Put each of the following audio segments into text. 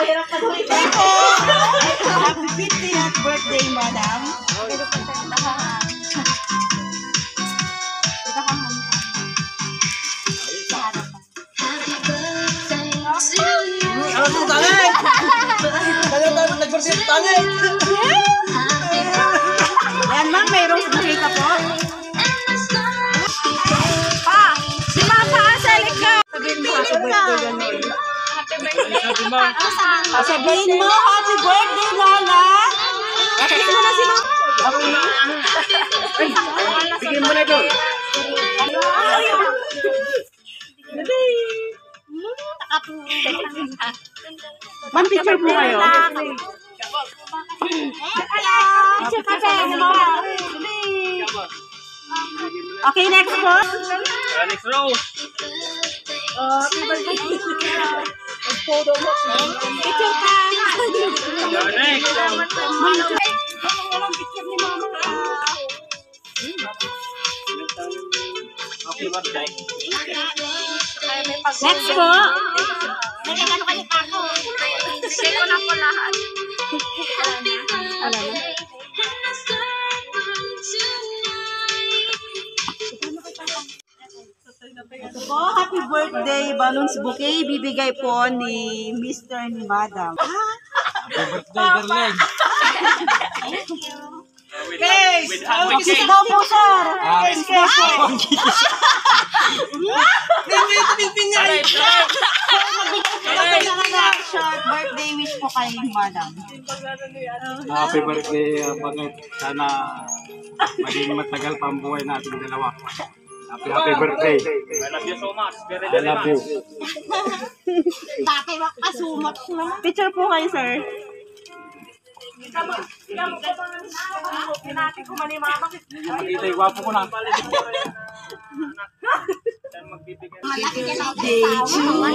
mahirap ka doon. Happy 50th birthday, madam. Yan, ma'am, mayroong bouquet ka po. Si Mama, asalik ka. Sabihin mo, happy birthday. Sabihin mo, happy birthday, Lola. Sabihin mo na si Mama. Bigyan mo na doon. Ma'am, picture po kayo. Okay, next po. Next row. Picture ka. Next. Happy birthday. Next po. Nagkano kayo pa ako? Sino na po lahat? Wala na. Ito po, happy birthday balloons bouquet. Bibigay po ni Mr. ni Madam. Happy birthday, darling. Case! With hand Kiss daw po, sir! Case po! Hindi ito pipingay! Short birthday wish po kay Madam. Happy birthday, Pangit. Sana maging matagal pa ang buhay natin dalawa. Happy birthday. I love you so much. I love you. Dati makasumat naman. Picture po kayo, sir. Makita yung gwapo ko na. Malaki ka na asawa.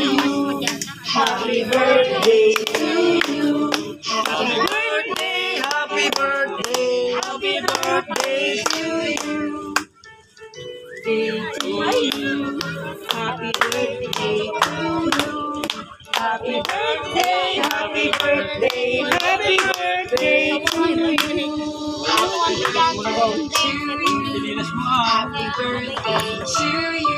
Happy birthday to you. Happy birthday, happy birthday, happy birthday to you. Happy birthday to you. Happy birthday, happy birthday, happy birthday to you. Happy birthday to you.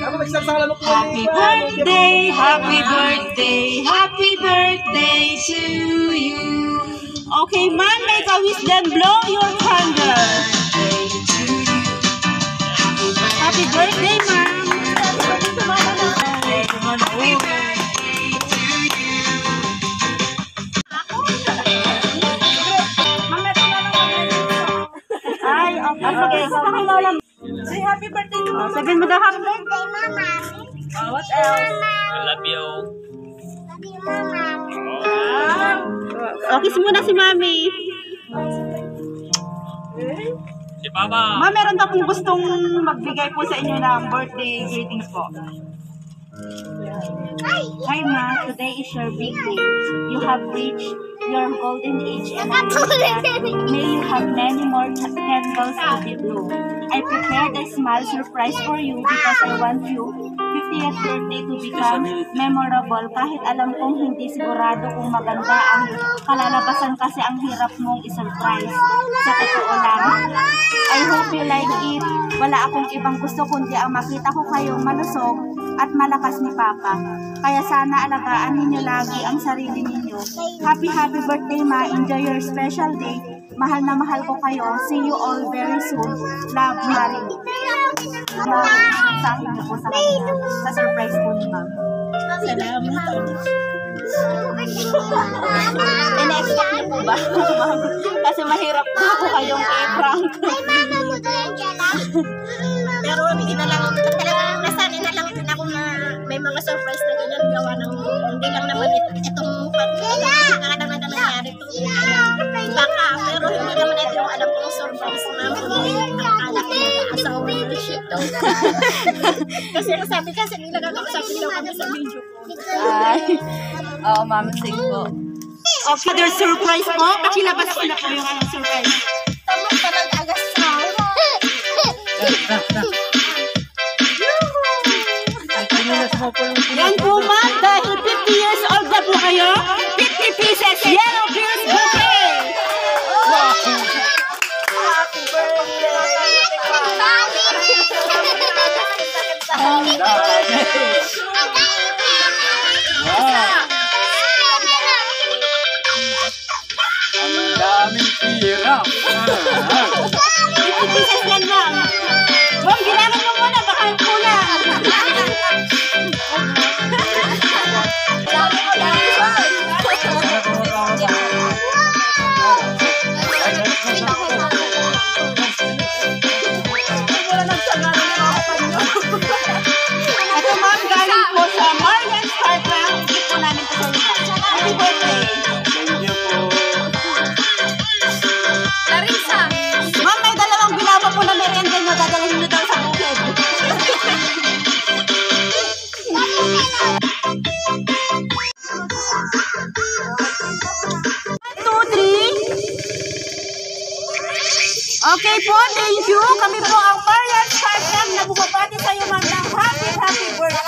Happy birthday, happy birthday, happy birthday to you. Okay, ma'am, make a wish then blow your candle. Happy birthday, ma'am. Ay, okay. Say happy birthday to mama. Sabihin mo daw happy birthday, mama. What else? I love you. Okay, muna si mami. Si Papa. Ma'am, meron na pong gustong magbigay po sa inyo ng birthday greetings po. Hi, Ma. Today is your big day. You have reached your golden age and I wish that may you have many more candles to be blown. I prepared a small surprise for you because I want you 50th birthday to become memorable kahit alam kong hindi sigurado kung maganda ang kalalabasan kasi ang hirap mong isurprise. Sa totoo lang, I hope you like it. Wala akong ibang gusto kundi ang makita ko kayong malusog at malakas ni Papa. Kaya sana alagaan ninyo lagi ang sarili ninyo. Happy birthday, Ma. Enjoy your special day. Mahal na mahal ko kayo. See you all very soon. Love, Mary. Sa akin na po sa kanya. Sa surprise po ni Ma'am. Salamat. In-expect niyo po ba? Kasi mahirap po ako kayong i-prank. Pero hindi na lang, talagang nasanay na lang din ako na may mga surprise na ganyan gawa ng hindi lang naman itong pagkakadang na nangyari ito. Baka, pero hindi naman ito yung alam kong surprise na akala ko nag-aasawa na shit daw. Kasi sabi kasi nila nag-aasawa daw kami sa video ko. Ay. Oo, Ma'am. Sige po. Okay, there's surprise po. Pakilabas ko na po yung surprise. Tama pa nag-agasawa. Yan po, ma'am, dahil 50 years old na po kayo, 50 pieces Okay po, thank you. Kami po ang Parents Partner na bumabati sa iyo ng happy birthday.